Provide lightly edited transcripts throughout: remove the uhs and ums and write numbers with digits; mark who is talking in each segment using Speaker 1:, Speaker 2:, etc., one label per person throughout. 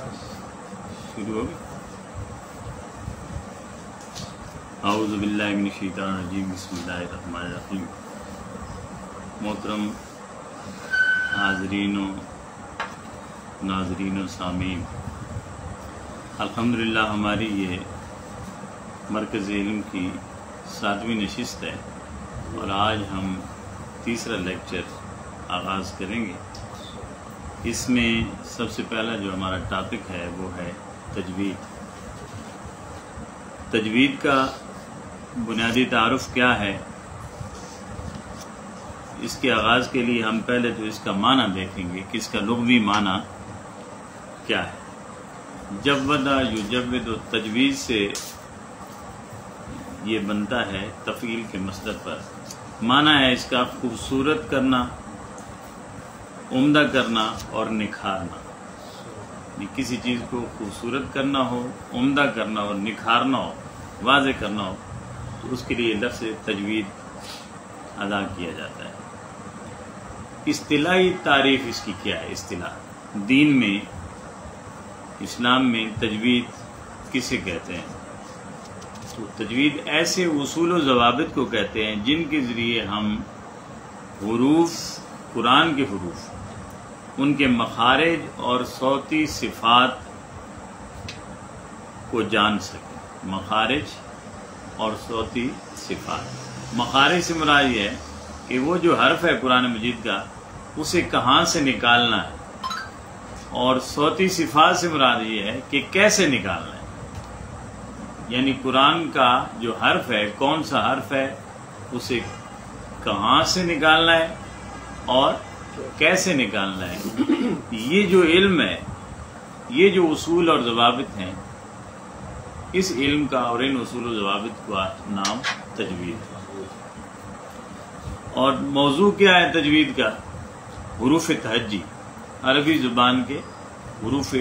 Speaker 1: شروع ہو گئی. اعوذ باللہ من الشیطان الرجیم. بسم اللہ الرحمن الرحیم. محترم حاضرین و ناظرین و سامعین، الحمدللہ ہماری یہ مرکز علم کی 7ویں نشست ہے اور آج ہم تیسرا لیکچر آغاز کریں گے. اس میں سب سے پہلا جو ہمارا ٹاپک ہے وہ ہے تجوید. تجوید کا بنیادی تعارف کیا ہے، اس کے آغاز کے لیے ہم پہلے تو اس کا معنی دیکھیں گے کہ اس کا لغوی معنی کیا ہے. جوّد یجوّد تجوید سے یہ بنتا ہے تفعیل کے مصدر پر. معنی ہے اس کا خوبصورت کرنا، عمدہ کرنا اور نکھارنا. کسی چیز کو خوبصورت کرنا ہو، عمدہ کرنا اور نکھارنا ہو، واضح کرنا ہو تو اس کے لیے لفظ تجوید ادا کیا جاتا ہے. اصطلاحی تعریف اس کی کیا ہے؟ اصطلاح دین میں، اسلام میں تجوید کسے کہتے ہیں؟ تو تجوید ایسے اصول و ضوابط کو کہتے ہیں جن کے ذریعے ہم حروف، قرآن کے حروف، ان کے مخارج اور صوتی صفات کو جان سکیں. مخارج اور صوتی صفات. مخارج سے مراد یہ ہے کہ وہ جو حرف ہے قرآن مجید کا اسے کہاں سے نکالنا ہے، اور صوتی صفات سے مراد یہ ہے کہ کیسے نکالنا ہے. یعنی قرآن کا جو حرف ہے، کون سا حرف ہے، اسے کہاں سے نکالنا ہے اور کیسے نکالنا ہے. یہ جو علم ہے، یہ جو اصول اور ضوابط ہیں، اس علم کا اور ان اصول و ضوابط کا نام تجوید ہے. اور موضوع کیا ہے تجوید کا؟ حروف تہجی، عربی زبان کے حروف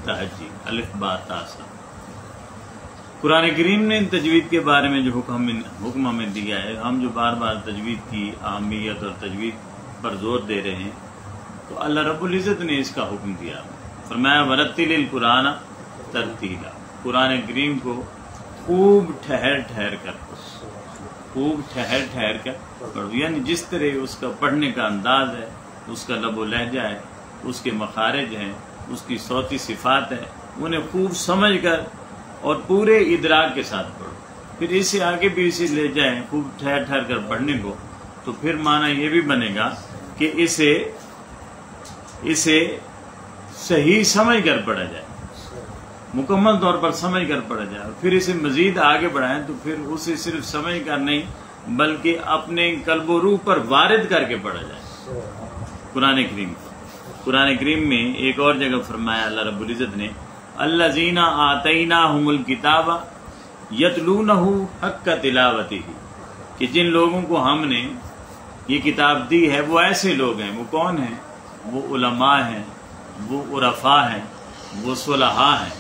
Speaker 1: تہجی، الف با تا سا. قرآن کریم نے تجوید کے بارے میں جو حکم ہمیں دیا ہے، ہم جو بار بار تجوید کی اہمیت اور تجوید پر زور دے رہے ہیں، تو اللہ رب العزت نے اس کا حکم دیا. فرمایا ورتل القرآن ترتیلا. قرآن کریم کو خوب ٹھہر ٹھہر کر پڑھو. یعنی جس طرح اس کا پڑھنے کا انداز ہے، اس کا لب و لہجہ ہے، اس کے مخارج ہیں، اس کی صوتی صفات ہیں، انہیں خوب سمجھ کر اور پورے ادراک کے ساتھ پڑھو. پھر اس سے آگے بھی اسے لے جائیں خوب ٹھہر ٹھہر کر پڑھنے کو، تو پھر معنی یہ بھی بنے گا کہ اسے صحیح سمجھ کر پڑھا جائے، مکمل طور پر سمجھ کر پڑھا جائے. پھر اسے مزید آگے بڑھائیں تو پھر اسے صرف سمجھ کر نہیں بلکہ اپنے قلب و روح پر وارد کر کے پڑھا جائے. قرآن کریم میں ایک اور جگہ فرمایا اللہ رب العزت نے الذین آتیناہم الکتاب یتلونہ حق تلاوتہ، کہ جن لوگوں کو ہم نے یہ کتاب دی ہے وہ ایسے لوگ ہیں. وہ کون ہیں؟ وہ علماء ہیں، وہ عرفاء ہیں، وہ صلحاء ہیں.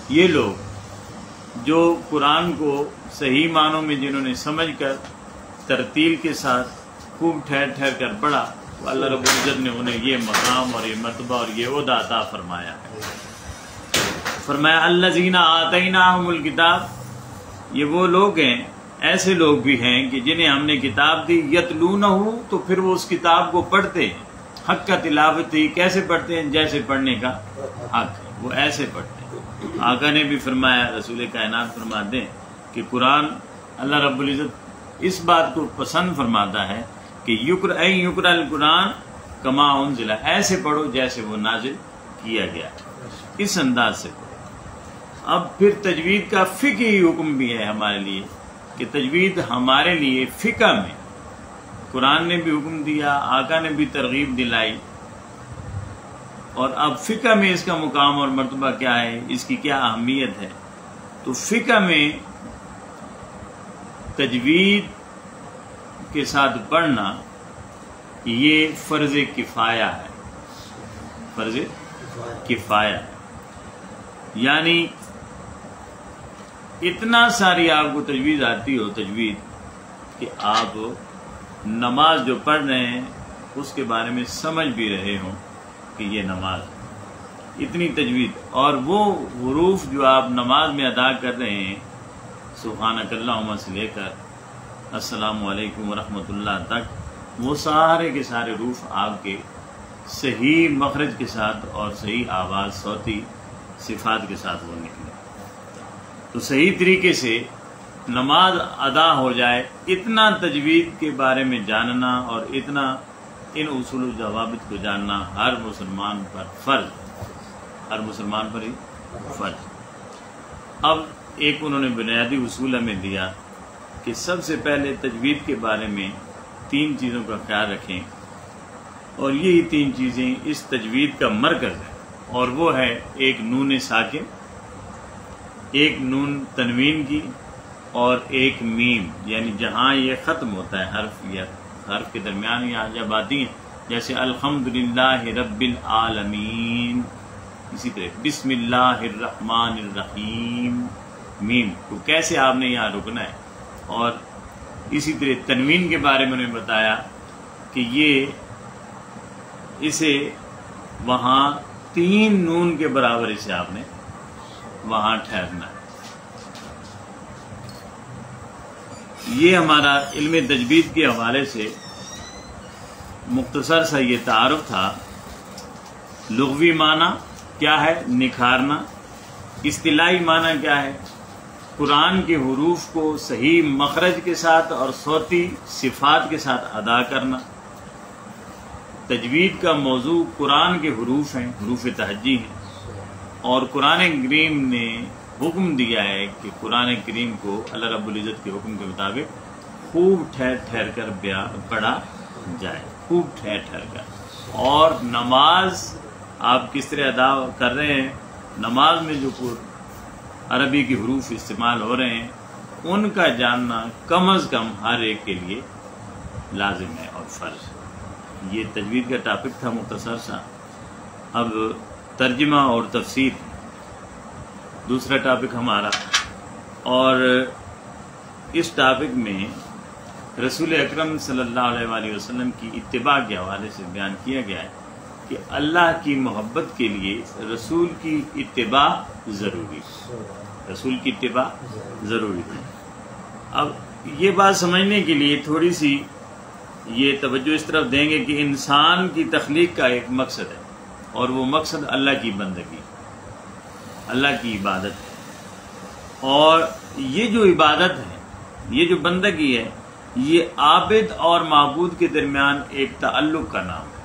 Speaker 1: یہ لوگ جو قرآن کو صحیح معنوں میں جنہوں نے سمجھ کر ترتیل کے ساتھ خوب ٹھہر ٹھہر کر پڑھا، وہ اللہ رب العزت نے انہیں یہ مقام اور یہ مرتبہ اور یہ عہدہ عطا فرمایا ہے. فرمایا الذین آتیناہم الکتاب، یہ وہ لوگ ہیں، ایسے لوگ بھی ہیں کہ جنہیں ہم نے کتاب دی. یتلونہ، تو پھر وہ اس کتاب کو پڑھتے ہیں. حق کا تلاوت ہی کیسے پڑھتے ہیں؟ جیسے پڑھنے کا حق ہے وہ ایسے پڑھتے ہیں. آقا نے بھی فرمایا، رسول کائنات فرماتے ہیں کہ قرآن اللہ رب العزت اس بات کو پسند فرماتا ہے کہ یقرأ القرآن کما انزل، ایسے پڑھو جیسے وہ نازل کیا گیا، اس انداز سے پڑھو. اب پھر تجوید کا فقہی حکم بھی ہے ہمارے لیے کہ تجوید ہمارے لیے فقہ میں قرآن نے بھی حکم دیا، آقا نے بھی ترغیب دلائی. اور اب فقہ میں اس کا مقام اور مرتبہ کیا ہے، اس کی کیا اہمیت ہے؟ تو فقہ میں تجوید کے ساتھ پڑھنا یہ فرض کفایہ ہے. فرض کفایہ ہے، یعنی اتنا ساری آپ کو تجوید آتی ہو تجوید کہ آپ نماز جو پڑھ رہے ہیں اس کے بارے میں سمجھ بھی رہے ہوں کہ یہ نماز ہے. اتنی تجوید، اور وہ حروف جو آپ نماز میں ادا کر رہے ہیں سبحانک اللہم سے لے کر السلام علیکم ورحمۃ اللہ تک، وہ سارے کے سارے حروف آپ کے صحیح مخرج کے ساتھ اور صحیح آواز صوتی صفات کے ساتھ وہ نکلے. تو صحیح طریقے سے نماز ادا ہو جائے، اتنا تجوید کے بارے میں جاننا اور اتنا ان اصول و ضوابط کو جاننا ہر مسلمان پر فرض، ہر مسلمان پر ہی فرض. اب ایک انہوں نے بنیادی اصول ہمیں دیا کہ سب سے پہلے تجوید کے بارے میں 3 چیزوں کا خیال رکھیں، اور یہی 3 چیزیں اس تجوید کا مرکز ہے، اور وہ ہے ایک نون ساکن، ایک نون تنوین کی، اور ایک میم، یعنی جہاں یہ ختم ہوتا ہے حرف یا حرف کے درمیان یہاں جب آتی ہیں، جیسے الحمدللہ رب العالمین، اسی طرح بسم اللہ الرحمن الرحیم، میم تو کیسے آپ نے یہاں رکنا ہے. اور اسی طرح تنوین کے بارے میں انہوں نے بتایا کہ یہ اسے وہاں 3 نون کے برابر اسے آپ نے وہاں ٹھہرنا ہے. یہ ہمارا علم تجوید کے حوالے سے مختصر سا یہ تعارف تھا. لغوی معنی کیا ہے؟ نکھارنا. اصطلاحی معنی کیا ہے؟ قرآن کے حروف کو صحیح مخرج کے ساتھ اور صوتی صفات کے ساتھ ادا کرنا. تجوید کا موضوع قرآن کے حروف ہیں، حروف تہجی ہیں، اور قرآن کریم نے حکم دیا ہے کہ قرآن کریم کو اللہ رب العزت کے حکم کے مطابق خوب ٹھہر ٹھہر کر پڑھا جائے، خوب ٹھہر ٹھہر کر. اور نماز آپ کس طرح ادا کر رہے ہیں، نماز میں جو عربی کے حروف استعمال ہو رہے ہیں ان کا جاننا کم از کم ہر ایک کے لیے لازم ہے اور فرض. یہ تجوید کا ٹاپک تھا مختصر سا. اب ترجمہ اور تفسیر دوسرا ٹاپک ہمارا، اور اس ٹاپک میں رسول اکرم صلی اللہ علیہ وآلہ وسلم کی اتباع کے حوالے سے بیان کیا گیا ہے کہ اللہ کی محبت کے لیے رسول کی اتباع ضروری ہے، رسول کی اتباع ضروری ہے. اب یہ بات سمجھنے کے لیے تھوڑی سی یہ توجہ اس طرف دیں گے کہ انسان کی تخلیق کا ایک مقصد ہے، اور وہ مقصد اللہ کی بندگی، اللہ کی عبادت ہے. اور یہ جو عبادت ہے، یہ جو بندگی ہے، یہ عابد اور معبود کے درمیان ایک تعلق کا نام ہے.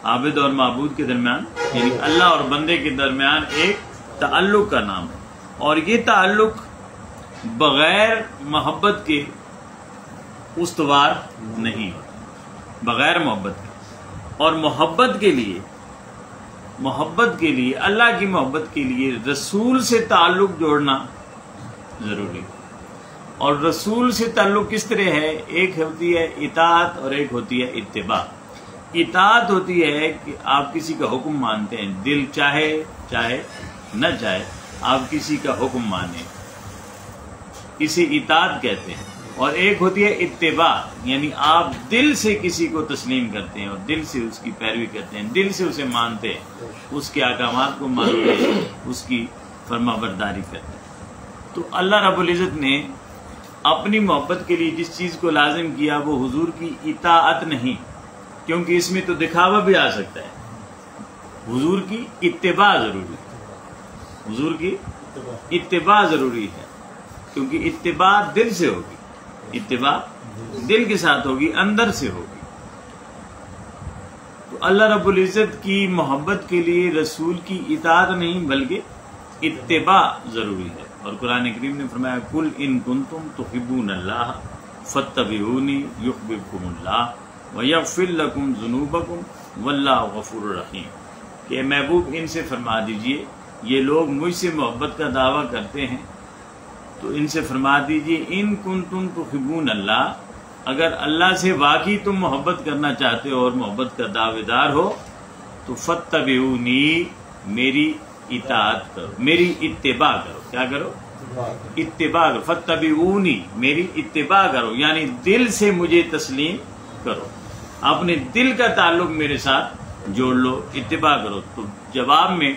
Speaker 1: عابد اور معبود کے درمیان، یعنی اللہ اور بندے کے درمیان ایک تعلق کا نام ہے، اور یہ تعلق بغیر محبت کے استوار نہیں ہوتا، بغیر محبت کے. اور محبت کے لیے اللہ کی محبت کے لیے رسول سے تعلق جوڑنا ضروری ہے. اور رسول سے تعلق کس طرح ہے؟ ایک ہوتی ہے اطاعت اور ایک ہوتی ہے اتباع. اطاعت ہوتی ہے کہ آپ کسی کا حکم مانتے ہیں، دل چاہے نہ چاہے آپ کسی کا حکم مانیں، اسے اطاعت کہتے ہیں. اور ایک ہوتی ہے اتباع، یعنی آپ دل سے کسی کو تسلیم کرتے ہیں اور دل سے اس کی پیروی کرتے ہیں، دل سے اسے مانتے ہیں، اس کے احکامات کو مانتے ہیں، اس کی فرما برداری کرتے ہیں. تو اللہ رب العزت نے اپنی محبت کے لیے جس چیز کو لازم کیا وہ حضور کی اطاعت نہیں، کیونکہ اس میں تو دکھاوا بھی آ سکتا ہے. حضور کی اتباع ضروری ہے، حضور کی اتباع ضروری ہے، کیونکہ اتباع دل سے ہوگی، اتباع دل کے ساتھ ہوگی، اندر سے ہوگی. تو اللہ رب العزت کی محبت کے لیے رسول کی اطاعت نہیں بلکہ اتباع ضروری ہے. اور قرآن کریم نے فرمایا قل ان کنتم تحبون اللہ فاتبعونی یحببکم اللہ ویغفر لکم ذنوبکم واللہ غفور رحیم. کہ محبوب ان سے فرما دیجئے، یہ لوگ مجھ سے محبت کا دعویٰ کرتے ہیں تو ان سے فرما دیجئے ان کنتم تحبون اللہ، اگر اللہ سے واقعی تم محبت کرنا چاہتے ہو اور محبت کا دعوے دار ہو تو فاتبعونی، میری اطاعت کرو، میری اتباع کرو. کیا کرو؟ اتباع کرو. فاتبعونی، میری اتباع کرو، یعنی دل سے مجھے تسلیم کرو، اپنے دل کا تعلق میرے ساتھ جوڑ لو، اتباع کرو. تو جواب میں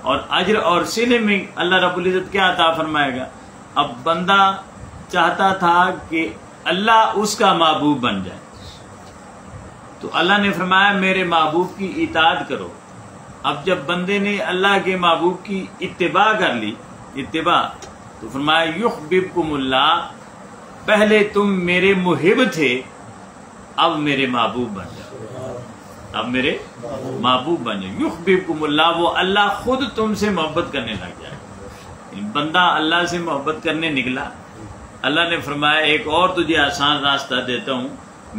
Speaker 1: اور اجر اور صلے میں اللہ رب العزت کیا عطا فرمائے گا؟ اب بندہ چاہتا تھا کہ اللہ اس کا محبوب بن جائے، تو اللہ نے فرمایا میرے محبوب کی اطاعت کرو. اب جب بندے نے اللہ کے محبوب کی اتباع کر لی، اتباع، تو فرمایا یحببکم اللہ، پہلے تم میرے محب تھے، اب میرے محبوب بن جاؤ، اب میرے محبوب بن جاؤ. یحببکم اللہ، وہ اللہ خود تم سے محبت کرنے لگ جائے. بندہ اللہ سے محبت کرنے نکلا، اللہ نے فرمایا ایک اور تجھے آسان راستہ دیتا ہوں،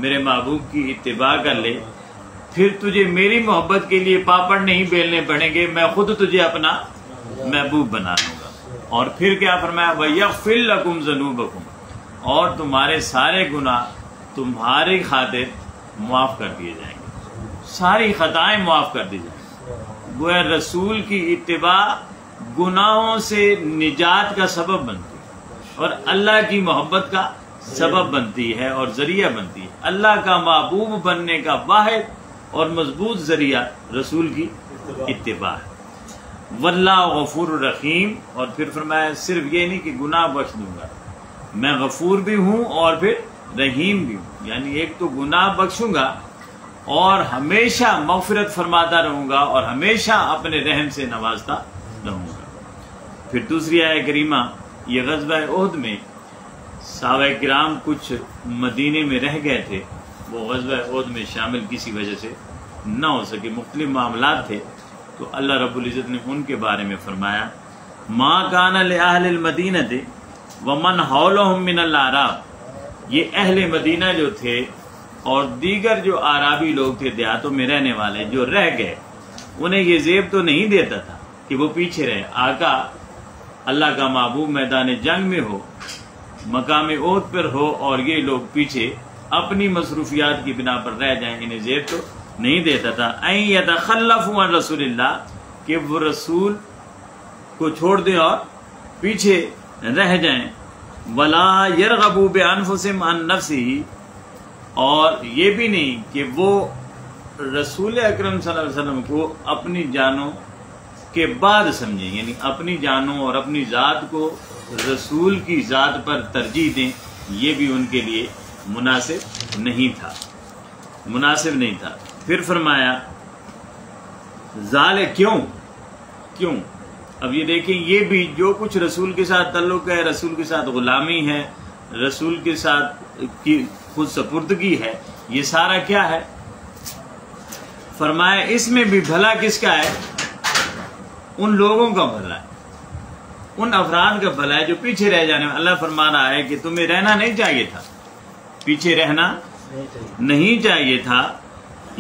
Speaker 1: میرے محبوب کی اتباع کر لے، پھر تجھے میری محبت کے لیے پاپڑ نہیں بیلنے پڑیں گے، میں خود تجھے اپنا محبوب بنا لوں گا. اور پھر کیا فرمایا؟ وَيَغْفِرْ لَكُمْ ذُنُوبَكُمْ، اور تمہارے سارے گناہ تمہاری خاطر معاف کر دیے جائیں گے، ساری خطائیں معاف کر دی جائیں گی. گویا رسول کی اتباع گناہوں سے نجات کا سبب بنتی ہے اور اللہ کی محبت کا سبب بنتی ہے اور ذریعہ بنتی ہے. اللہ کا محبوب بننے کا واحد اور مضبوط ذریعہ رسول کی اتباع ہے. واللہ غفور الرحیم، اور پھر فرمایا صرف یہ نہیں کہ گناہ بخش دوں گا، میں غفور بھی ہوں اور پھر رحیم بھی ہوں. یعنی ایک تو گناہ بخشوں گا اور ہمیشہ مغفرت فرماتا رہوں گا اور ہمیشہ اپنے رحم سے نوازتا رہوں گا. پھر دوسری آیت کریمہ، یہ غزوہ احد میں صحابہ کرام کچھ مدینے میں رہ گئے تھے، وہ غزوہ احد میں شامل کسی وجہ سے نہ ہو سکے، مختلف معاملات تھے، تو اللہ رب العزت نے ان کے بارے میں فرمایا ما کان لأہل المدینۃ ومن حولہم من الاعراب، یہ اہل مدینہ جو تھے اور دیگر جو اعرابی لوگ تھے دیہاتوں میں رہنے والے جو رہ گئے، انہیں یہ زیب تو نہیں دیتا تھا کہ وہ پیچھے رہے. آقا اللہ کا محبوب میدان جنگ میں ہو، مقام احد پر ہو اور یہ لوگ پیچھے اپنی مصروفیات کی بنا پر رہ جائیں، انہیں زیب تو نہیں دیتا تھا. ان یتخلفوا عن رسول اللہ، کہ وہ رسول کو چھوڑ دیں اور پیچھے رہ جائیں. ولا یرغبوا بانفسهم عن نفسہ، اور یہ بھی نہیں کہ وہ رسول اکرم صلی اللہ علیہ وسلم کو اپنی جانوں کے بعد سمجھیں، یعنی اپنی جانوں اور اپنی ذات کو رسول کی ذات پر ترجیح دیں، یہ بھی ان کے لیے مناسب نہیں تھا، مناسب نہیں تھا. پھر فرمایا ذالک، کیوں؟ اب یہ دیکھیں، یہ بھی جو کچھ رسول کے ساتھ تعلق ہے، رسول کے ساتھ غلامی ہے، رسول کے ساتھ کی خود سپردگی ہے، یہ سارا کیا ہے؟ فرمایا اس میں بھی بھلا کس کا ہے؟ ان لوگوں کا بھلا ہے، ان افراد کا بھلا ہے جو پیچھے رہ جانے میں. اللہ فرما رہا ہے کہ تمہیں رہنا نہیں چاہیے تھا، پیچھے رہنا نہیں چاہیے تھا،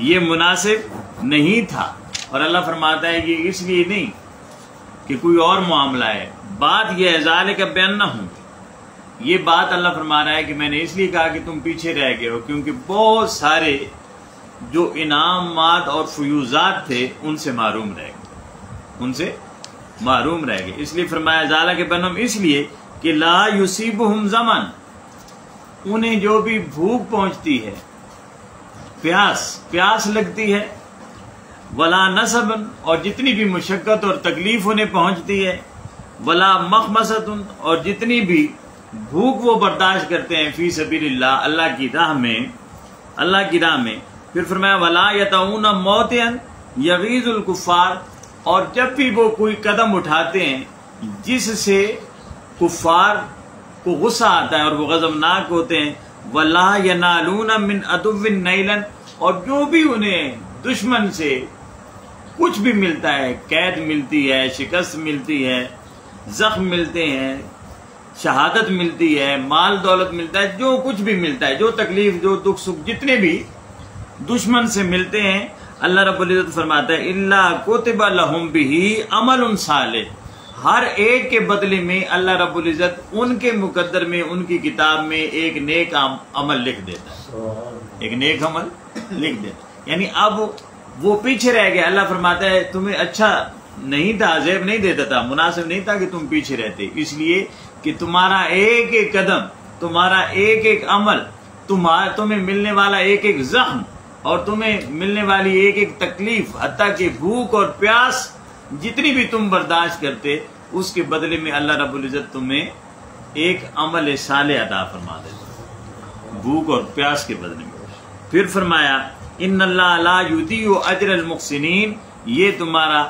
Speaker 1: یہ مناسب نہیں تھا. اور اللہ فرماتا ہے کہ اس لیے نہیں کہ کوئی اور معاملہ ہے، بات یہ ہے ذالک بانہم، یہ بات اللہ فرما رہا ہے کہ میں نے اس لیے کہا کہ تم پیچھے رہ گئے ہو کیونکہ بہت سارے جو انعامات اور فیوزات تھے ان سے محروم رہ گئے، ان سے محروم رہ گئے. اس لیے فرمایا ذالک بانہم، اس لیے کہ لا یصیبہم ظمأ، انہیں جو بھی بھوک پہنچتی ہے، پیاس لگتی ہے، ولا نصب، اور جتنی بھی مشقت اور تکلیف انہیں پہنچتی ہے، ولا مخمصۃ، اور جتنی بھی بھوک وہ برداشت کرتے ہیں فی سبیل اللہ، اللہ کی راہ میں. پھر فرمایا ولا یطعون موطئا یغیظ الکفار، اور جب بھی وہ کوئی قدم اٹھاتے ہیں جس سے کفار کو غصہ آتا ہے اور وہ غضبناک ہوتے ہیں، ولا ینالون من عدو نیلا، اور جو بھی انہیں دشمن سے کچھ بھی ملتا ہے، قید ملتی ہے، شکست ملتی ہے، زخم ملتے ہیں، شہادت ملتی ہے، مال دولت ملتا ہے، جو کچھ بھی ملتا ہے، جو تکلیف، جو دکھ سکھ جتنے بھی دشمن سے ملتے ہیں، اللہ رب العزت فرماتا ہے الا کتب لہم بہ عمل صالح، ہر ایک کے بدلے میں اللہ رب العزت ان کے مقدر میں، ان کی کتاب میں ایک نیک عمل لکھ دیتا ہے، ایک نیک عمل لکھ دیتا. یعنی اب وہ پیچھے رہ گئے، اللہ فرماتا ہے تمہیں اچھا نہیں تھا، عذاب نہیں دیتا تھا، مناسب نہیں تھا کہ تم پیچھے رہتے، اس لیے کہ تمہارا ایک ایک قدم، تمہارا ایک ایک عمل، تمہیں ملنے والا ایک ایک زخم اور تمہیں ملنے والی ایک ایک تکلیف حتیٰ کہ بھوک اور پیاس جتنی بھی تم برداشت کرتے اس کے بدلے میں اللہ رب العزت تمہیں ایک عمل صالح عطا فرما دیتا، بھوک اور پیاس کے بدلے میں۔ پھر فرمایا ان اللہ لا یضیع اجر المحسنین، یہ تمہارا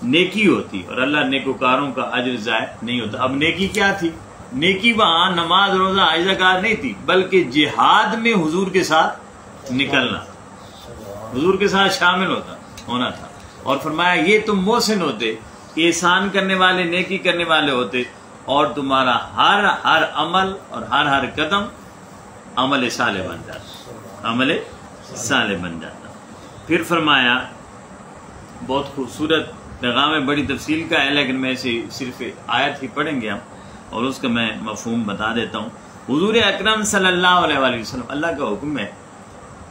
Speaker 1: نیکی ہوتی اور اللہ نیکوکاروں کا اجر ضائع نہیں ہوتا۔ اب نیکی کیا تھی؟ نیکی وہاں نماز روزہ حج زکات نہیں تھی، بلکہ جہاد میں حضور کے ساتھ نکلنا، حضور کے ساتھ شامل ہونا تھا۔ اور فرمایا یہ تم محسن ہوتے، احسان کرنے والے، نیکی کرنے والے ہوتے، اور تمہارا ہر عمل اور ہر قدم عمل صالح بن جاتا، عمل صالح بن جاتا۔ پھر فرمایا بہت خوبصورت پیغام ہے، بڑی تفصیل کا ہے، لیکن میں اسے صرف آیت ہی پڑھیں گے ہم، اور اس کا میں مفہوم بتا دیتا ہوں۔ حضور اکرم صلی اللہ علیہ وآلہ وسلم، اللہ کا حکم ہے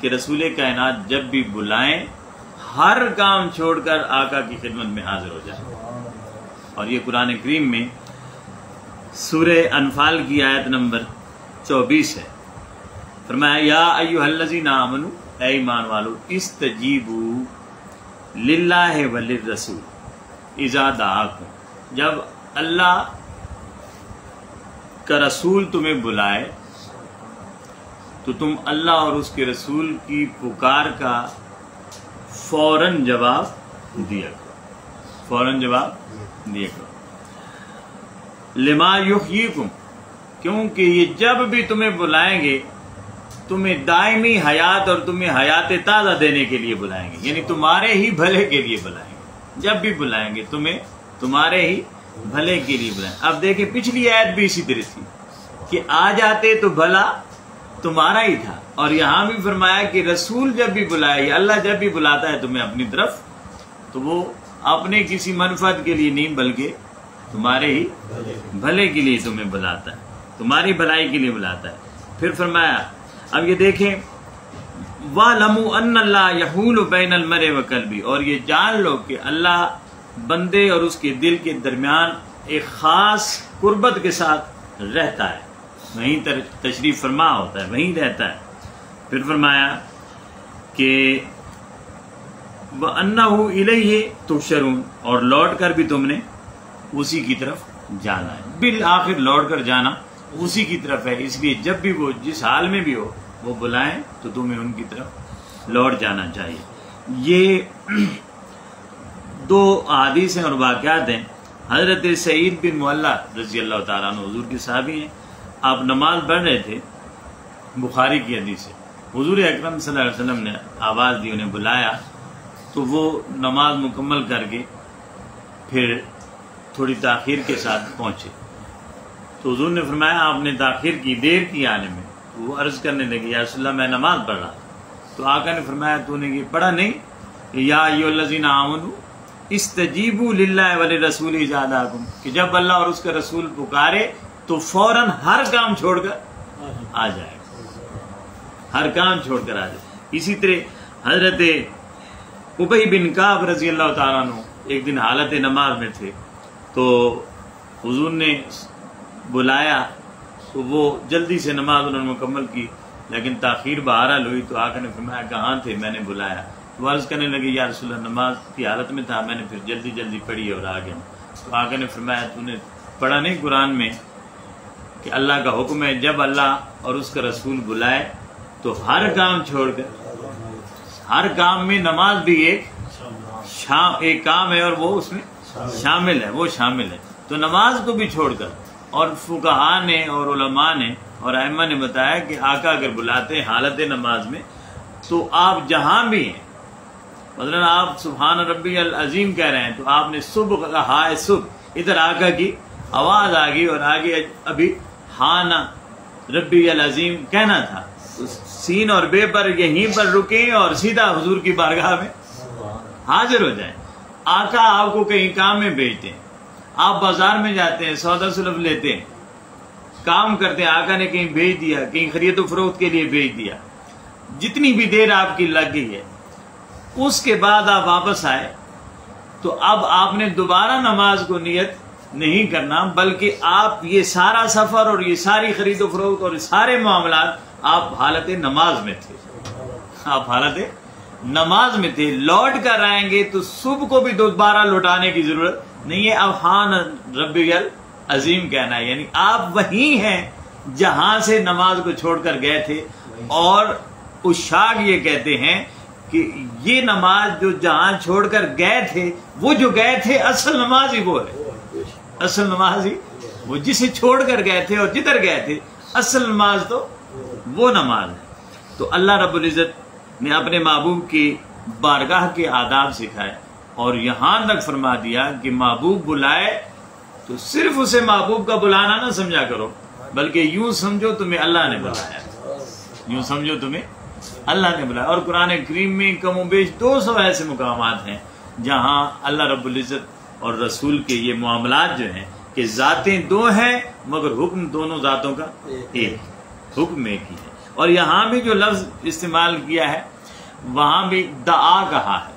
Speaker 1: کہ رسول کائنات جب بھی بلائیں ہر کام چھوڑ کر آقا کی خدمت میں حاضر ہو جائیں، اور یہ قرآن کریم میں سورہ انفال کی آیت نمبر 24 ہے۔ فرمایا یا ایھا الذین آمنوا، اے ایمان والو، استجیبوا للہ وللرسول اذا دعاکم، جب اللہ کا رسول تمہیں بلائے تو تم اللہ اور اس کے رسول کی پکار کا فوراً جواب دیا کرو، فوراً جواب دیا کرو۔ لما یحییکم، کیونکہ یہ جب بھی تمہیں بلائیں گے تمہیں دائمی حیات اور تمہیں حیات تازہ دینے کے لیے بلائیں گے، یعنی تمہارے ہی بھلے کے لیے بلائیں گے۔ جب بھی بلائیں گے تمہیں تمہارے ہی بھلے کے لیے بلائیں۔ اب دیکھیں پچھلی آیت بھی اسی طرح تھی کہ آ جاتے تو بھلا تمہارا ہی تھا، اور یہاں بھی فرمایا کہ رسول جب بھی بلائے، یا اللہ جب بھی بلاتا ہے تمہیں اپنی طرف، تو وہ اپنے کسی منفعت کے لیے نہیں بلکہ تمہارے ہی بھلے کے لیے تمہیں بلاتا ہے، تمہاری بھلائی کے لیے بلاتا ہے۔ پھر فرمایا اب یہ دیکھیں وَاعْلَمُوا أَنَّ اللَّهَ يَحُولُ بَيْنَ الْمَرْءِ وَقَلْبِهِ، اور یہ جان لو کہ اللہ بندے اور اس کے دل کے درمیان ایک خاص قربت کے ساتھ رہتا ہے، وہیں تشریف فرما ہوتا ہے، وہیں رہتا ہے۔ پھر فرمایا کہ وَأَنَّهُ إِلَيْهِ تُحْشَرُونَ، اور لوٹ کر بھی تم نے اسی کی طرف جانا ہے، بالآخر لوٹ کر جانا اسی کی طرف ہے، اس لیے جب بھی وہ جس حال میں بھی ہو وہ بلائیں تو تمہیں ان کی طرف لوٹ جانا چاہیے۔ یہ دو احادیث ہیں اور واقعات ہیں۔ حضرت سعید بن معلہ رضی اللہ تعالیٰ عنہ حضور کے صحابی ہیں، آپ نماز پڑھ رہے تھے، بخاری کی حدیث ہے، حضور اکرم صلی اللہ علیہ وسلم نے آواز دی، انہیں بلایا، تو وہ نماز مکمل کر کے پھر تھوڑی تاخیر کے ساتھ پہنچے، تو حضور نے فرمایا آپ نے تاخیر کی، دیر کی آنے میں۔ وہ عرض کرنے لگے یا رسول اللہ میں نماز پڑھ رہا، تو آقا نے فرمایا تو نے یہ پڑھا نہیں یا ایھا الذین آمنوا استجیبوا للہ وللرسول اذا دعاکم، کہ جب اللہ اور اس کا رسول پکارے تو فوراً ہر کام چھوڑ کر آ جائے، ہر کام چھوڑ کر آ جائے۔ اسی طرح حضرت ابی بن کعب رضی اللہ تعالیٰ عنہ ایک دن حالت نماز میں تھے، تو حضور نے بلایا تو وہ جلدی سے نماز انہوں نے مکمل کی، لیکن تاخیر بہرحال ہوئی، تو آقا نے فرمایا کہاں تھے؟ میں نے بلایا، تو عرض کرنے لگے یا رسول اللہ نماز کی حالت میں تھا، میں نے پھر جلدی جلدی پڑھی اور آ گیا۔ تو آقا نے فرمایا تو نے پڑھا نہیں قرآن میں کہ اللہ کا حکم ہے جب اللہ اور اس کا رسول بلائے تو ہر کام چھوڑ کر، ہر کام میں نماز بھی ایک کام ہے اور وہ اس میں شامل ہے، وہ شامل ہے، تو نماز کو بھی چھوڑ کر۔ اور فقہاء نے اور علماء نے اور ائمہ نے بتایا کہ آقا اگر بلاتے ہیں حالت نماز میں تو آپ جہاں بھی ہیں، مثلا آپ سبحان ربی العظیم کہہ رہے ہیں تو آپ نے صبح کہا ہے، صبح ادھر آقا کی آواز آ گئی اور آگے ابھی ہاں ربی العظیم کہنا تھا، تو سین اور بے پر یہیں پر رکیں اور سیدھا حضور کی بارگاہ میں حاضر ہو جائیں۔ آقا آپ کو کہیں کام میں بھیجتے ہیں، آپ بازار میں جاتے ہیں، سودا سلف لیتے ہیں، کام کرتے ہیں، آقا نے کہیں بھیج دیا، کہیں خرید و فروخت کے لیے بھیج دیا، جتنی بھی دیر آپ کی لگ گئی ہے، اس کے بعد آپ واپس آئے تو اب آپ نے دوبارہ نماز کو نیت نہیں کرنا، بلکہ آپ یہ سارا سفر اور یہ ساری خرید و فروخت اور سارے معاملات آپ حالت نماز میں تھے، آپ حالت نماز میں تھے، لوٹ کر آئیں گے تو صبح کو بھی دوبارہ لوٹانے کی ضرورت نہیں ہے. اب ہاں ربی العظیم کہنا ہے، یعنی آپ وہی ہیں جہاں سے نماز کو چھوڑ کر گئے تھے. اور عشاق یہ کہتے ہیں کہ یہ نماز جو جہاں چھوڑ کر گئے تھے، وہ جو گئے تھے اصل نماز ہی وہ ہے، اصل نماز ہی وہ جسے چھوڑ کر گئے تھے اور جدھر گئے تھے اصل نماز تو وہ نماز ہے. تو اللہ رب العزت نے اپنے محبوب کی بارگاہ کے آداب سکھائے اور یہاں تک فرما دیا کہ محبوب بلائے تو صرف اسے محبوب کا بلانا نہ سمجھا کرو، بلکہ یوں سمجھو تمہیں اللہ نے بلایا، یوں سمجھو تمہیں اللہ نے بلایا. اور قرآن کریم میں کم و بیش 200 ایسے مقامات ہیں جہاں اللہ رب العزت اور رسول کے یہ معاملات جو ہیں کہ ذاتیں دو ہیں مگر حکم دونوں ذاتوں کا ایک، حکم ایک ہی ہے. اور یہاں بھی جو لفظ استعمال کیا ہے وہاں بھی دعا کہا ہے،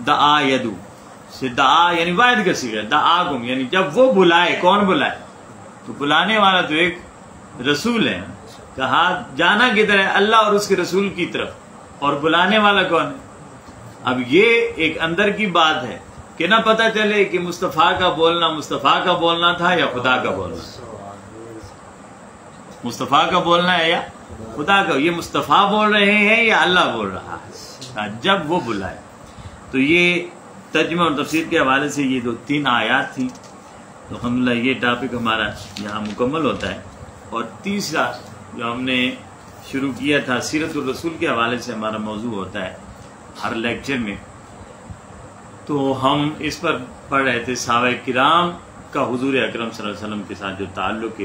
Speaker 1: دعا یدو سے دعا یعنی واحد کا صیغہ ہے، دعاکم یعنی جب وہ بلائے. کون بلائے؟ تو بلانے والا تو ایک رسول ہے. کہا جانا کدھر ہے؟ اللہ اور اس کے رسول کی طرف. اور بلانے والا کون ہے؟ اب یہ ایک اندر کی بات ہے کہ نہ پتہ چلے کہ مصطفیٰ کا بولنا مصطفیٰ کا بولنا تھا یا خدا کا بولنا، مصطفیٰ کا بولنا ہے یا خدا کا. یہ مصطفیٰ بول رہے ہیں یا اللہ بول رہا ہے جب وہ بلائے. تو یہ ترجمہ اور تفسیر کے حوالے سے یہ 2-3 آیات تھیں. تو الحمدللہ یہ ٹاپک ہمارا یہاں مکمل ہوتا ہے. اور تیسرا جو ہم نے شروع کیا تھا سیرت الرسول کے حوالے سے ہمارا موضوع ہوتا ہے ہر لیکچر میں. تو ہم اس پر پڑھ رہے تھے صحابہ کرام کا حضور اکرم صلی اللہ علیہ وسلم کے ساتھ جو تعلق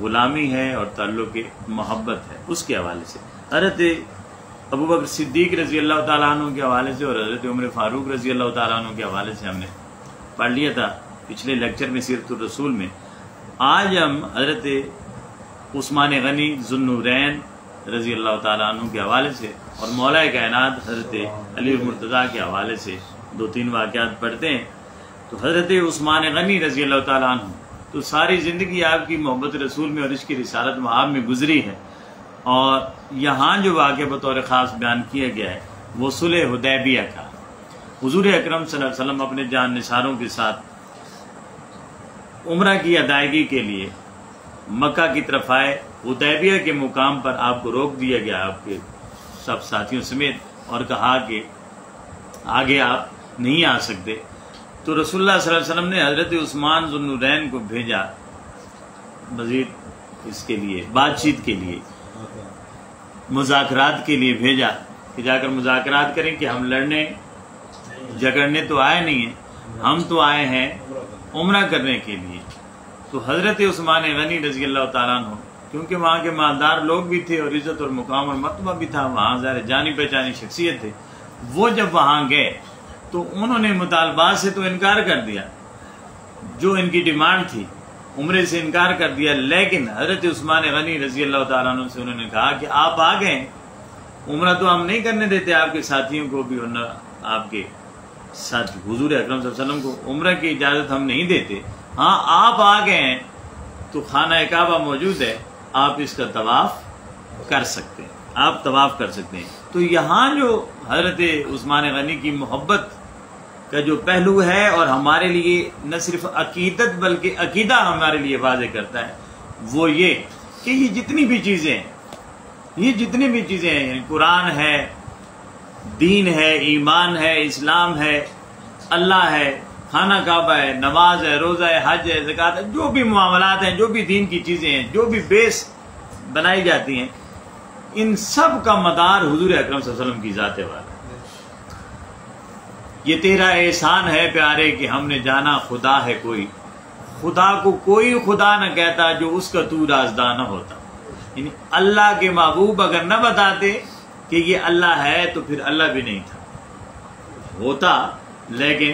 Speaker 1: غلامی ہے اور تعلق محبت ہے اس کے حوالے سے. حضرت ابوبکر صدیق رضی اللہ تعالیٰ عنہ کے حوالے سے اور حضرت عمر فاروق رضی اللہ تعالیٰ عنہ کے حوالے سے ہم نے پڑھ لیا تھا پچھلے لیکچر میں سیرت الرسول میں. آج ہم حضرت عثمان غنی ذو النورین رضی اللہ تعالیٰ عنہ کے حوالے سے اور مولا کائنات حضرت علی المرتضیٰ کے حوالے سے 2-3 واقعات پڑھتے ہیں. تو حضرت عثمان غنی رضی اللہ تعالیٰ عنہ تو ساری زندگی آپ کی محبت رسول میں اور عشق رسالت آپ میں گزری ہے. اور یہاں جو واقعہ بطور خاص بیان کیا گیا ہے وہ صلح حدیبیہ کا. حضور اکرم صلی اللہ علیہ وسلم اپنے جان نثاروں کے ساتھ عمرہ کی ادائیگی کے لیے مکہ کی طرف آئے. حدیبیہ کے مقام پر آپ کو روک دیا گیا آپ کے سب ساتھیوں سمیت اور کہا کہ آگے آپ نہیں آ سکتے. تو رسول اللہ صلی اللہ علیہ وسلم نے حضرت عثمان ذو النورین کو بھیجا مزید اس کے لیے بات چیت کے لیے مذاکرات کے لیے بھیجا کہ جا کر مذاکرات کریں کہ ہم لڑنے جھگڑنے تو آئے نہیں ہیں، ہم تو آئے ہیں عمرہ کرنے کے لیے. تو حضرت عثمان غنی رضی اللہ تعالیٰ عنہ کیونکہ وہاں کے مالدار لوگ بھی تھے اور عزت اور مقام اور مرتبہ بھی تھا، وہاں ظاہر جانی پہچانی شخصیت تھے. وہ جب وہاں گئے تو انہوں نے مطالبات سے تو انکار کر دیا، جو ان کی ڈیمانڈ تھی عمرے سے انکار کر دیا. لیکن حضرت عثمان غنی رضی اللہ تعالیٰ عنہ سے انہوں نے کہا کہ آپ آ گئے، عمرہ تو ہم نہیں کرنے دیتے آپ کے ساتھیوں کو بھی اور نہ آپ کے ساتھ حضور اکرم صلی اللہ علیہ وسلم کو عمرہ کی اجازت ہم نہیں دیتے. ہاں آپ آ گئے ہیں تو خانہ کعبہ موجود ہے، آپ اس کا طواف کر سکتے ہیں، آپ طواف کر سکتے ہیں. تو یہاں جو حضرت عثمان غنی کی محبت کا جو پہلو ہے اور ہمارے لیے نہ صرف عقیدت بلکہ عقیدہ ہمارے لیے واضح کرتا ہے وہ یہ کہ یہ جتنی بھی چیزیں ہیں یعنی قرآن ہے، دین ہے، ایمان ہے، اسلام ہے، اللہ ہے، خانہ کعبہ ہے، نماز ہے، روزہ ہے، حج ہے، زکوٰۃ ہے، جو بھی معاملات ہیں، جو بھی دین کی چیزیں ہیں، جو بھی بیس بنائی جاتی ہیں، ان سب کا مدار حضور اکرم صلی اللہ علیہ وسلم کی ذات والا. یہ تیرا احسان ہے پیارے کہ ہم نے جانا خدا ہے کوئی، خدا کو کوئی خدا نہ کہتا جو اس کا تو رازداں نہ ہوتا. یعنی اللہ کے محبوب اگر نہ بتاتے کہ یہ اللہ ہے تو پھر اللہ بھی نہیں تھا، ہوتا لیکن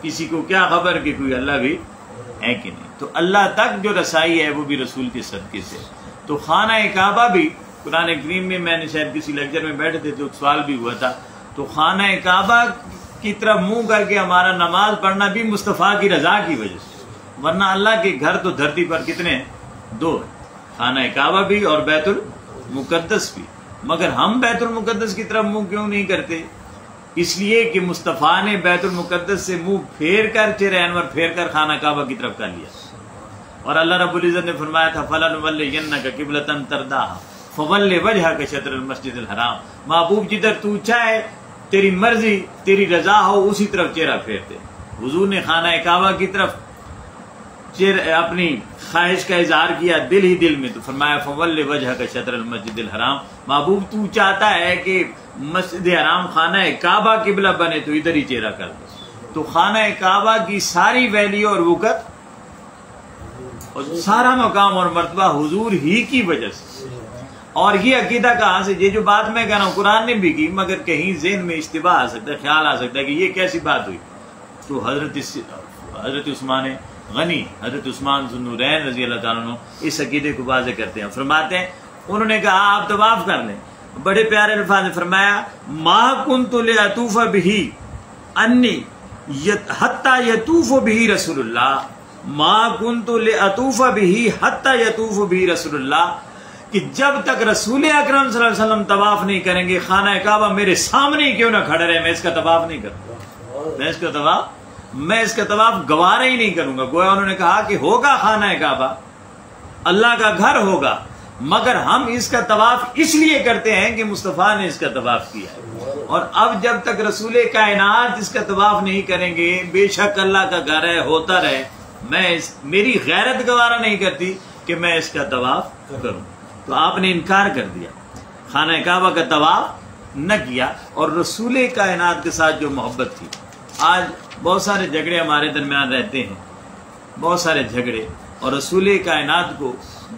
Speaker 1: کسی کو کیا خبر کہ کوئی اللہ بھی ہے کہ نہیں. تو اللہ تک جو رسائی ہے وہ بھی رسول کے صدقے سے. تو خانہ کعبہ بھی قرآن کریم میں نے شاید کسی لیکچر میں بیٹھے تھے تو ایک سوال بھی ہوا تھا. تو خانہ کعبہ کی طرف منہ کر کے ہمارا نماز پڑھنا بھی مصطفیٰ کی رضا کی وجہ سے، ورنہ اللہ کے گھر تو دھرتی پر کتنے ہیں؟ 2، خانہ کعبہ بھی اور بیت المقدس بھی. مگر ہم بیت المقدس کی طرف منہ کیوں نہیں کرتے؟ اس لیے کہ مصطفیٰ نے بیت المقدس سے منہ پھیر کر چہرہ انور پھیر کر خانہ کعبہ کی طرف کر لیا، اور اللہ رب العزت نے فرمایا تھا فَلَنُوَلِّيَنَّكَ قِبْلَةً تَرْضَاهَا فَوَلِّ وَجْهَكَ شَطْرَ الْمَسْجِدِ الْحَرَامِ، محبوب جدھر تو چاہے تیری مرضی تیری رضا ہو اسی طرف چہرہ پھیرتے۔ حضور نے خانہ کعبہ کی طرف اپنی خواہش کا اظہار کیا دل ہی دل میں، تو فرمایا فَوَلِّ وَجْهَكَ شَطْرَ الْمَسْجِدِ الْحَرَامِ، محبوب تو چاہتا ہے کہ مسجد حرام خانہ کعبہ قبلہ بنے تو ادھر ہی چہرہ کر دو۔ تو خانہ کعبہ کی ساری ویلیو اور وقت اور سارا مقام اور مرتبہ حضور ہی کی وجہ سے، اور یہ عقیدہ کہاں سے؟ یہ جو بات میں کہہ رہا ہوں قرآن نے بھی کی، مگر کہیں ذہن میں اشتباہ آ سکتا ہے، خیال آ سکتا ہے کہ یہ کیسی بات ہوئی۔ تو حضرت عثمان غنی، حضرت عثمان ذو النورین رضی اللہ تعالیٰ عنہ اس عقیدے کو واضح کرتے ہیں، فرماتے ہیں انہوں نے کہا آپ طواف کر لیں، بڑے پیارے الفاظ نے فرمایا ما کنت لأطوف بہ انی حتی یطوف بہ رسول اللہ، ما کنت لأطوف بہ حتی یطوف بہ رسول اللہ، کہ جب تک رسول اکرم صلی اللہ علیہ وسلم طواف نہیں کریں گے خانہ کعبہ میرے سامنے ہی کیوں نہ کھڑے رہے، میں اس کا طواف نہیں کروں، میں اس کا طواف گوارا ہی نہیں کروں گا۔ گویا انہوں نے کہا کہ ہوگا خانہ کعبہ اللہ کا گھر ہوگا، مگر ہم اس کا طواف اس لیے کرتے ہیں کہ مصطفیٰ نے اس کا طواف کیا ہے، اور اب جب تک رسول کائنات اس کا طواف نہیں کریں گے بے شک اللہ کا گھر ہے ہوتا رہے، میری غیرت گوارا نہیں کرتی کہ میں اس کا طواف کروں۔ تو آپ نے انکار کر دیا، خانہ کعبہ کا طواف نہ کیا، اور رسول کائنات کے ساتھ جو محبت تھی۔ آج بہت سارے جھگڑے ہمارے درمیان رہتے ہیں، بہت سارے جھگڑے، اور رسول کائنات کو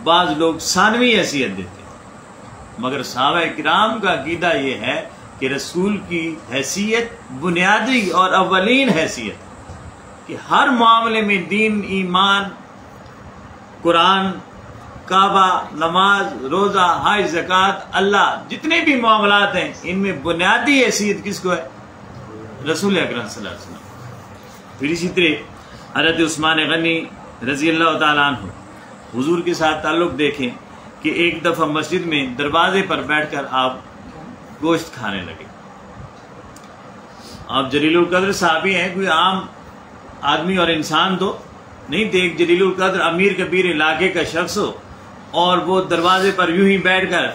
Speaker 1: بعض لوگ ثانوی حیثیت دیتے ہیں، مگر صحابہ کرام کا عقیدہ یہ ہے کہ رسول کی حیثیت بنیادی اور اولین حیثیت، کہ ہر معاملے میں دین، ایمان، قرآن، کعبہ، نماز، روزہ، حج، زکوٰۃ، اللہ، جتنے بھی معاملات ہیں ان میں بنیادی حیثیت کس کو ہے؟ رسول اکرم صلی اللہ علیہ وسلم۔ پھر اسی طرح حضرت عثمان غنی رضی اللہ تعالیٰ عنہ، حضور کے ساتھ تعلق دیکھیں کہ ایک دفعہ مسجد میں دروازے پر بیٹھ کر آپ گوشت کھانے لگے۔ آپ جلیل القدر صحابی ہیں، کوئی عام آدمی اور انسان تو نہیں تھے، ایک جلیل القدر امیر کبیر علاقے کا شخص ہو اور وہ دروازے پر یوں ہی بیٹھ کر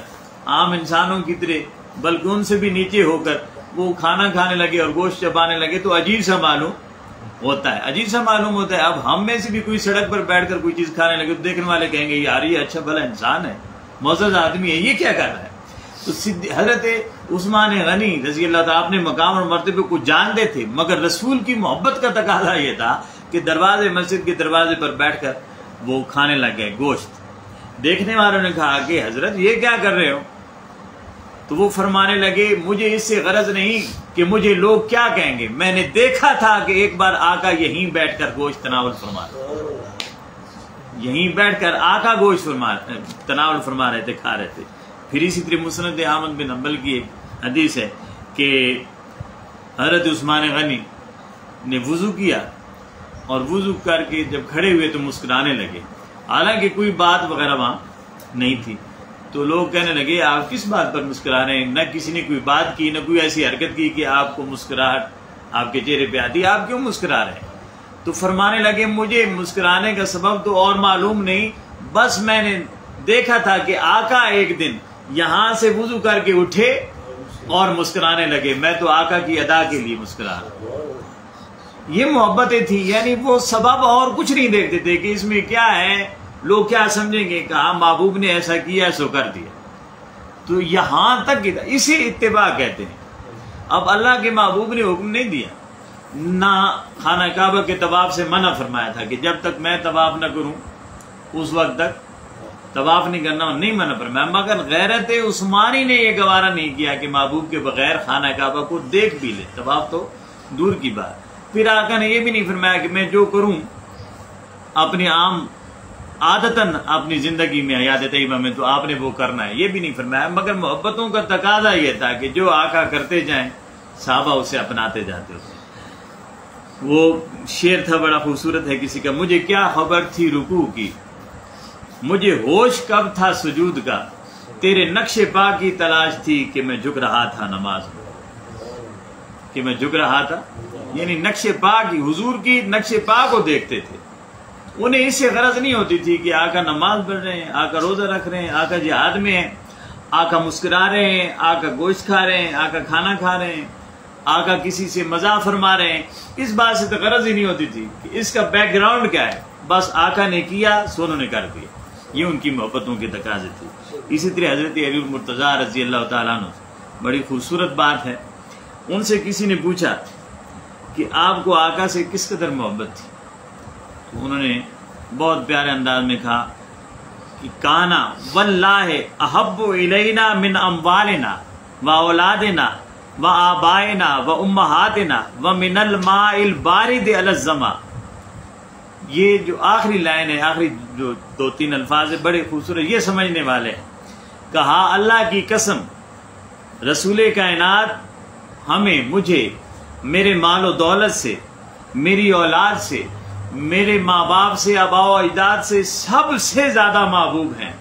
Speaker 1: عام انسانوں کی طرح بلکہ ان سے بھی نیچے ہو کر وہ کھانا کھانے لگے اور گوشت چبانے لگے، تو عجیب سا معلوم ہوتا ہے، عجیب سا معلوم ہوتا ہے۔ اب ہم میں سے بھی کوئی سڑک پر بیٹھ کر کوئی چیز کھانے لگے تو دیکھنے والے کہیں گے یار یہ اچھا بھلا انسان ہے، معزز آدمی ہے، یہ کیا کر رہا ہے؟ تو حضرت عثمان غنی رضی اللہ تعالیٰ اپنے مقام اور مرتبے کو جانتے تھے، مگر رسول کی محبت کا تقاضا یہ تھا کہ دروازے مسجد کے دروازے پر بیٹھ کر وہ کھانے لگ گئے گوشت۔ دیکھنے والوں نے کہا کہ حضرت یہ کیا کر رہے ہو؟ تو وہ فرمانے لگے مجھے اس سے غرض نہیں کہ مجھے لوگ کیا کہیں گے، میں نے دیکھا تھا کہ ایک بار آقا یہیں بیٹھ کر گوشت تناول فرما رہے، یہیں بیٹھ کر آقا گوشت تناول فرما رہے تھے، کھا رہے تھے۔ پھر اسی طرح مسند احمد بن حنبل کی ایک حدیث ہے کہ حضرت عثمان غنی نے وضو کیا اور وضو کر کے جب کھڑے ہوئے تو مسکرانے لگے، حالانکہ کوئی بات وغیرہ وہاں نہیں تھی۔ تو لوگ کہنے لگے آپ کس بات پر مسکرا رہے ہیں؟ نہ کسی نے کوئی بات کی، نہ کوئی ایسی حرکت کی کہ آپ کو مسکراہٹ آپ کے چہرے پہ آتی، آپ کیوں مسکرا رہے ہیں؟ تو فرمانے لگے مجھے مسکرانے کا سبب تو اور معلوم نہیں، بس میں نے دیکھا تھا کہ آقا ایک دن یہاں سے وضو کر کے اٹھے اور مسکرانے لگے، میں تو آقا کی ادا کے لیے مسکرا رہا۔ یہ محبتیں تھیں، یعنی وہ سبب اور کچھ نہیں دیکھتے تھے کہ اس میں کیا ہے، لوگ کیا سمجھیں گے، کہا محبوب نے ایسا کیا سو کر دیا۔ تو یہاں تک اسے اتباع کہتے ہیں۔ اب اللہ کے محبوب نے حکم نہیں دیا، نہ خانہ کعبہ کے طواف سے منع فرمایا تھا کہ جب تک میں طواف نہ کروں اس وقت تک طواف نہیں کرنا، نہیں منع فرمایا، مگر غیرت عثمانی نے یہ گوارا نہیں کیا کہ محبوب کے بغیر خانہ کعبہ کو دیکھ بھی لے، طواف تو دور کی بات۔ پھر آقا نے یہ بھی نہیں فرمایا کہ میں جو کروں اپنی عام عادتاً اپنی زندگی میں حیات طیبہ میں تو آپ نے وہ کرنا ہے، یہ بھی نہیں فرمایا، مگر محبتوں کا تقاضا یہ تھا کہ جو آقا کرتے جائیں صحابہ اسے اپناتے جاتے ہوتے۔ وہ شعر تھا بڑا خوبصورت ہے کسی کا، مجھے کیا خبر تھی رکوع کی، مجھے ہوش کب تھا سجود کا، تیرے نقش پا کی تلاش تھی کہ میں جھک رہا تھا نماز میں، کہ میں جھک رہا تھا، یعنی نقش پا کی، حضور کی نقش پا کو دیکھتے تھے. انہیں اس سے غرض نہیں ہوتی تھی کہ آقا نماز پڑھ رہے ہیں، آقا روزہ رکھ رہے ہیں، آقا جہاد میں ہیں، آقا مسکرا رہے ہیں، آقا گوشت کھا رہے ہیں، آقا کھانا کھا رہے ہیں، آقا کسی سے مزاح فرما رہے ہیں. اس بات سے تو غرض ہی نہیں ہوتی تھی کہ اس کا بیک گراؤنڈ کیا ہے، بس آقا نے کیا سو انہوں نے کر دیا. یہ ان کی محبتوں کے تقاضے تھے. اسی طرح حضرت علی المرتضیٰ رضی اللہ تعالیٰ عنہ، بڑی خوبصورت بات ہے، ان سے کسی نے پوچھا کہ آپ کو آقا سے کس قدر محبت تھی، تو انہوں نے بہت پیارے انداز میں کہا کہ کانا واللہ احب الینا من اموالنا و اولادنا و آبائنا و امہاتنا و من الماء البارد علی الظما. یہ جو آخری لائن ہے، آخری جو 2-3 الفاظ ہے، بڑے خوبصورت، یہ سمجھنے والے ہیں. کہا اللہ کی قسم، رسول کائنات ہمیں، مجھے، میرے مال و دولت سے، میری اولاد سے، میرے ماں باپ سے، آباء و اجداد سے سب سے زیادہ محبوب ہیں.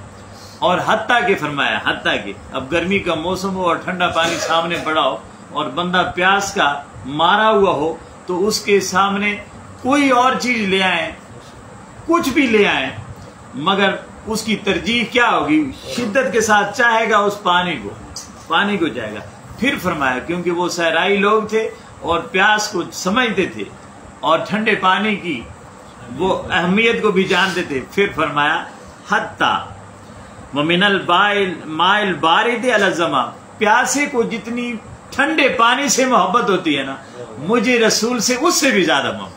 Speaker 1: اور حتیٰ کہ فرمایا، حتیٰ کہ اب گرمی کا موسم ہو اور ٹھنڈا پانی سامنے پڑا ہو اور بندہ پیاس کا مارا ہوا ہو تو اس کے سامنے کوئی اور چیز لے آئیں، کچھ بھی لے آئیں، مگر اس کی ترجیح کیا ہوگی؟ شدت کے ساتھ چاہے گا اس پانی کو جائے گا. پھر فرمایا کیونکہ وہ صحرائی لوگ تھے اور پیاس کو سمجھتے تھے اور ٹھنڈے پانی کی وہ اہمیت کو بھی جانتے تھے. پھر فرمایا حتیٰ ومن الماء البارد علی الظما، پیاسے کو جتنی ٹھنڈے پانی سے محبت ہوتی ہے نا، مجھے رسول سے اس سے بھی زیادہ محبت.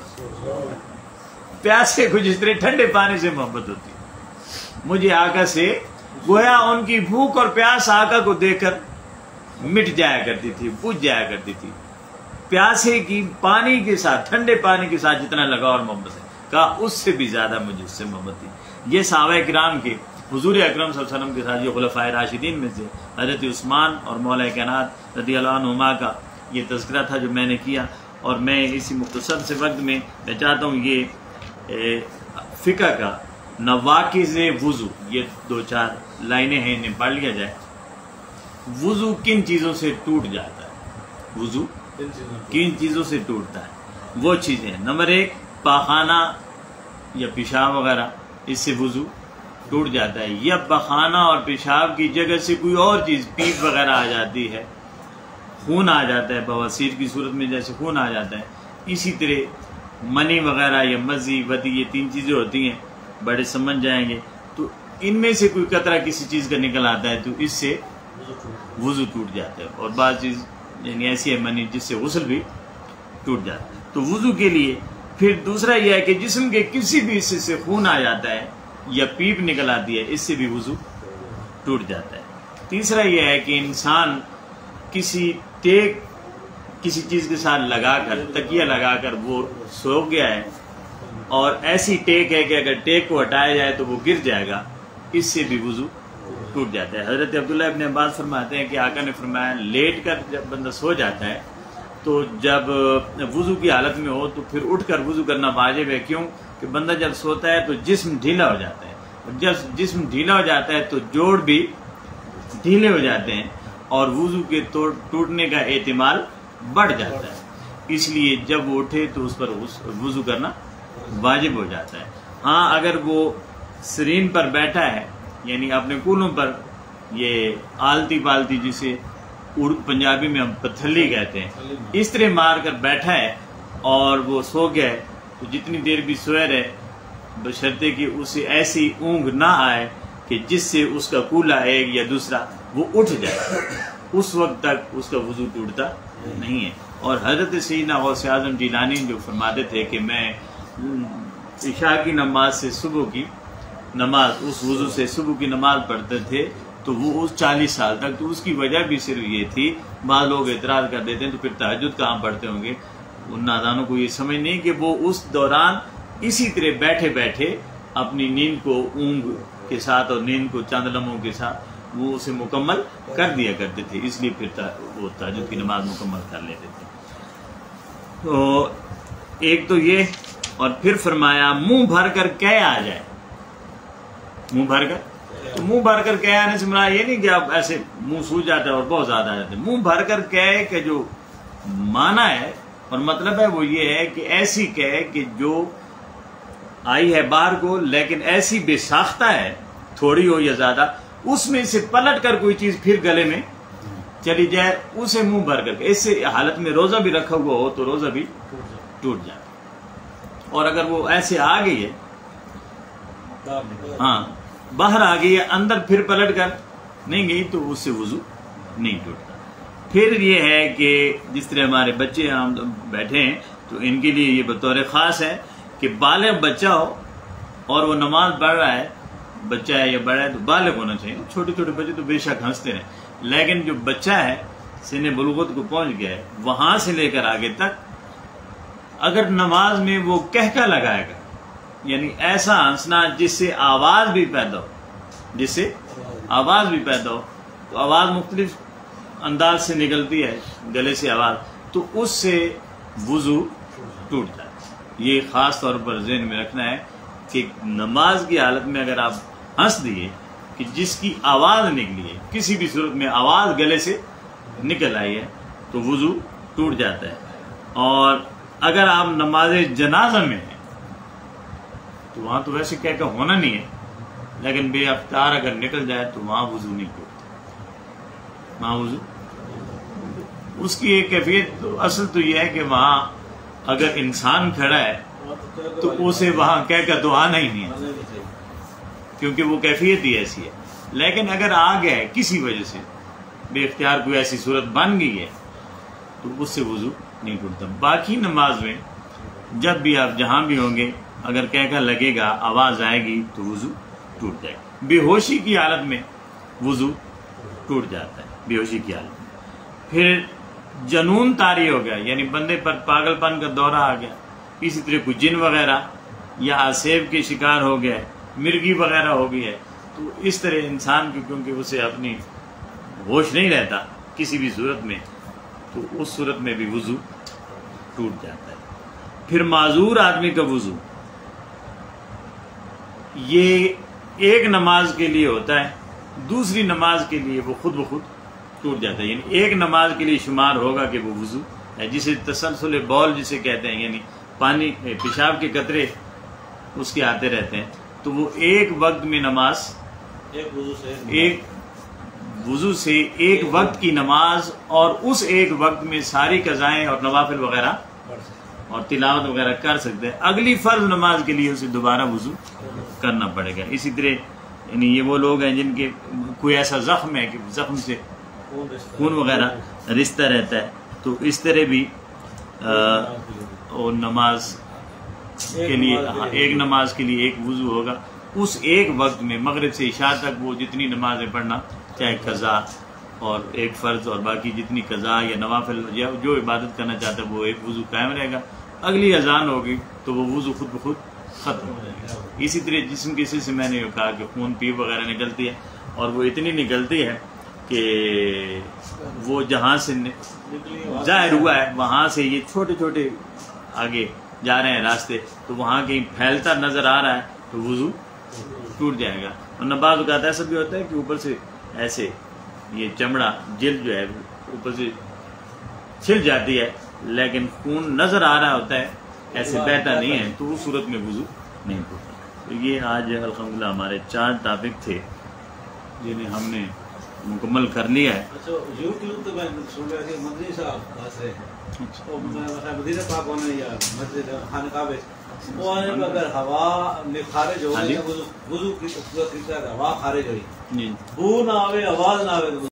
Speaker 1: پیاسے کو جس طرح ٹھنڈے پانی سے محبت ہوتی ہے، مجھے آقا سے گویا ان کی بھوک اور پیاس آقا کو دیکھ کر مٹ جایا کرتی تھی، بجھ جایا کرتی تھی. پیاسے کی پانی کے ساتھ، ٹھنڈے پانی کے ساتھ جتنا لگاؤ اور محبت ہے، کہا اس سے بھی زیادہ مجھے اس سے محبت تھی. یہ صحابہ کرام کے حضور اکرم صلی اللہ علیہ وسلم کے ساتھ، یہ خلفائے راشدین میں سے حضرت عثمان اور مولا کائنات رضی اللہ عنہما کا یہ تذکرہ تھا جو میں نے کیا. اور میں اسی مختصر سے وقت میں چاہتا ہوں یہ فقہ کا نواقض وضو، یہ 2-4 لائنیں ہیں، انہیں پڑھ لیا جائے. وضو کن چیزوں سے ٹوٹ جاتا ہے؟ وضو کن چیزوں سے ٹوٹتا ہے؟ وہ چیزیں، نمبر 1 پاخانہ یا پیشاب وغیرہ، اس سے وضو ٹوٹ جاتا ہے. یا پاخانہ اور پیشاب کی جگہ سے کوئی اور چیز، پیپ وغیرہ آ جاتی ہے، خون آ جاتا ہے، بواسیر کی صورت میں جیسے خون آ جاتا ہے. اسی طرح منی وغیرہ یا مزی ودی، یہ 3 چیزیں ہوتی ہیں، بڑے سمجھ جائیں گے. تو ان میں سے کوئی قطرہ کسی چیز کا نکل آتا ہے تو اس سے وضو ٹوٹ جاتا ہے. اور بعض چیز یعنی ایسی ہے منی جس سے غسل بھی ٹوٹ جاتا ہے. تو وضو کے لیے پھر دوسرا یہ ہے کہ جسم کے کسی بھی حصے سے خون آ جاتا ہے یا پیپ نکل آتی ہے، اس سے بھی وضو ٹوٹ جاتا ہے. تیسرا یہ ہے کہ انسان کسی ٹیک کسی چیز کے ساتھ لگا کر، تکیہ لگا کر وہ سو گیا ہے اور ایسی ٹیک ہے کہ اگر ٹیک کو ہٹایا جائے تو وہ گر جائے گا، اس سے بھی وضو ٹوٹ جاتا ہے. حضرت عبداللہ ابن عباس فرماتے ہیں کہ آقا نے فرمایا لیٹ کر جب بندہ سو جاتا ہے تو جب وضو کی حالت میں ہو تو پھر اٹھ کر وضو کرنا واجب ہے. کیوں کہ بندہ جب سوتا ہے تو جسم ڈھیلا ہو جاتا ہے، اور جب جسم ڈھیلا ہو جاتا ہے تو جوڑ بھی ڈھیلے ہو جاتے ہیں اور وضو کے ٹوٹنے کا احتمال بڑھ جاتا ہے. اس لیے جب وہ اٹھے تو اس پر وضو کرنا واجب ہو جاتا ہے. ہاں اگر وہ سرین پر بیٹھا ہے، یعنی اپنے کولوں پر، یہ آلتی پالتی جسے پنجابی میں ہم پتھلی کہتے ہیں، اس طرح مار کر بیٹھا ہے اور وہ سو گیا ہے تو جتنی دیر بھی سویا رہے، بشرطے کہ اسے ایسی اونگ نہ آئے کہ جس سے اس کا کولا ایک یا دوسرا وہ اٹھ جائے، اس وقت تک اس کا وضو ٹوٹتا نہیں ہے. اور حضرت سیدنا غوث اعظم جیلانی جو فرماتے تھے کہ میں عشاء کی نماز سے صبح کی نماز، اس وضو سے صبح کی نماز پڑھتے تھے تو وہ اس 40 سال تک. تو اس کی وجہ بھی صرف یہ تھی، بعض لوگ اعتراض کر دیتے ہیں تو پھر تہجد کہاں پڑھتے ہوں گے. ان نادانوں کو یہ سمجھ نہیں کہ وہ اس دوران اسی طرح بیٹھے بیٹھے اپنی نیند کو اونگ کے ساتھ اور نیند کو چند لمحوں کے ساتھ وہ اسے مکمل کر دیا کرتے تھے، اس لیے پھر وہ تہجد کی نماز مکمل کر لیتے تھے. تو ایک تو یہ، اور پھر فرمایا منہ بھر کر کہہ آ جائے، منہ بھر کر تو منہ بھر کر کہے آنے سے مراد یہ نہیں کہ آپ ایسے منہ سوج جاتا ہے اور بہت زیادہ آ جاتے ہیں. منہ بھر کر کہے کہ جو معنی ہے اور مطلب ہے وہ یہ ہے کہ ایسی کہے کہ جو آئی ہے باہر کو لیکن ایسی بے ساختہ ہے, تھوڑی ہو یا زیادہ, اس میں سے پلٹ کر کوئی چیز پھر گلے میں چلی جائے, اسے منہ بھر کر کے. اس سے حالت میں روزہ بھی رکھا ہوا ہو تو روزہ بھی ٹوٹ جائے. اور اگر وہ ایسے آ گئی ہے, ہاں باہر آ گئی ہے, اندر پھر پلٹ کر نہیں گئی تو اس سے وضو نہیں ٹوٹتا. پھر یہ ہے کہ جس طرح ہمارے بچے ہم بیٹھے ہیں تو ان کے لیے یہ بطور خاص ہے کہ بالغ بچہ ہو اور وہ نماز پڑھ رہا ہے, بچہ ہے یا بڑا ہے تو بالغ ہونا چاہیے. چھوٹے چھوٹے بچے تو بے شک ہنستے ہیں, لیکن جو بچہ ہے سن بلوغت کو پہنچ گیا ہے وہاں سے لے کر آگے تک اگر نماز میں وہ کہکا لگائے گا, یعنی ایسا ہنسنا جس سے آواز بھی پیدا ہو, جس سے آواز بھی پیدا ہو, تو آواز مختلف انداز سے نکلتی ہے گلے سے آواز, تو اس سے وضو ٹوٹ جاتا ہے. یہ خاص طور پر ذہن میں رکھنا ہے کہ نماز کی حالت میں اگر آپ ہنس دیے کہ جس کی آواز نکلی ہے, کسی بھی صورت میں آواز گلے سے نکل آئی ہے تو وضو ٹوٹ جاتا ہے. اور اگر آپ نماز جنازہ میں ہیں تو وہاں تو ویسے کہہ کہ ہونا نہیں ہے, لیکن بے اختیار اگر نکل جائے تو وہاں وضو نہیں ٹوٹتا. وہاں وضو اس کی ایک کیفیت اصل تو یہ ہے کہ وہاں اگر انسان کھڑا ہے تو اسے وہاں کہہ کر تو آنا ہی نہیں ہے, کیونکہ وہ کیفیت ہی ایسی ہے. لیکن اگر آ گیا ہے کسی وجہ سے, بے اختیار کوئی ایسی صورت بن گئی ہے تو اس سے وضو نہیں ٹوٹتا. باقی نماز میں جب بھی آپ جہاں بھی ہوں گے اگر کہہ کر لگے گا آواز آئے گی تو وضو ٹوٹ جائے گا. بے ہوشی کی حالت میں وضو ٹوٹ جاتا ہے, بے ہوشی کی حالت میں. پھر جنون طاری ہو گیا, یعنی بندے پر پاگل پن کا دورہ آ گیا, اسی طرح کوئی جن وغیرہ یا آسیب کے شکار ہو گیا ہے, مرگی وغیرہ ہو گئی ہے, تو اس طرح انسان کی کیونکہ اسے اپنی ہوش نہیں رہتا کسی بھی صورت میں, تو اس صورت میں بھی وضو ٹوٹ جاتا ہے. پھر معذور آدمی کا وضو یہ ایک نماز کے لیے ہوتا ہے, دوسری نماز کے لیے وہ خود بخود ٹوٹ جاتا ہے. یعنی ایک نماز کے لیے شمار ہوگا کہ وہ وضو ہے, جسے تسلسل بول جسے کہتے ہیں, یعنی پانی پیشاب کے قطرے اس کے آتے رہتے ہیں, تو وہ ایک وقت میں نماز, ایک وضو سے ایک وقت کی نماز, اور اس ایک وقت میں ساری قضائیں اور نوافل وغیرہ اور تلاوت وغیرہ کر سکتے ہیں. اگلی فرض نماز کے لیے اسے دوبارہ وضو کرنا پڑے گا. اسی طرح یعنی یہ وہ لوگ ہیں جن کے کوئی ایسا زخم ہے کہ زخم سے خون وغیرہ رشتہ رہتا ہے, تو اس طرح بھی نماز کے لیے ایک نماز کے لیے ایک وضو ہوگا. اس ایک وقت میں مغرب سے عشاء تک وہ جتنی نمازیں پڑھنا, چاہے قضا اور ایک فرض اور باقی جتنی قضا یا نوافل یا جو عبادت کرنا چاہتا ہے وہ ایک وضو قائم رہے گا. اگلی اذان ہوگی تو وہ وضو خود بخود ختم ہو جائے گا. اسی طرح جسم کے حصے سے میں نے کہا کہ خون پیپ وغیرہ نکلتی ہے, اور وہ اتنی نکلتی ہے کہ وہ جہاں سے ظاہر ہوا ہے وہاں سے یہ چھوٹے چھوٹے آگے جا رہے ہیں راستے, تو وہاں کہیں پھیلتا نظر آ رہا ہے تو وضو ٹوٹ جائے گا. اور بعض اوقات ایسا بھی ہوتا ہے کہ اوپر سے ایسے یہ چمڑا جلد جو ہے اوپر سے چھل جاتی ہے, لیکن خون نظر آ رہا ہوتا ہے, ایسے بہتا نہیں ہے, تو اس صورت میں وضو نہیں ٹوٹتا. تو یہ آج الحمدللہ ہمارے 4 ٹاپک تھے جنہیں ہم نے مکمل کر لیا ہے.
Speaker 2: یوٹیوب تو میں سن رہا کہ مدنی صاحب ہنس رہے ہیں, مدینہ پاک ہونے یا مسجد خانقاہ میں, وہ اگر ہوا میں خارج ہو گئی وضو کی ہوا خارج ہوئی, بو نہ آوے آواز نہ آوے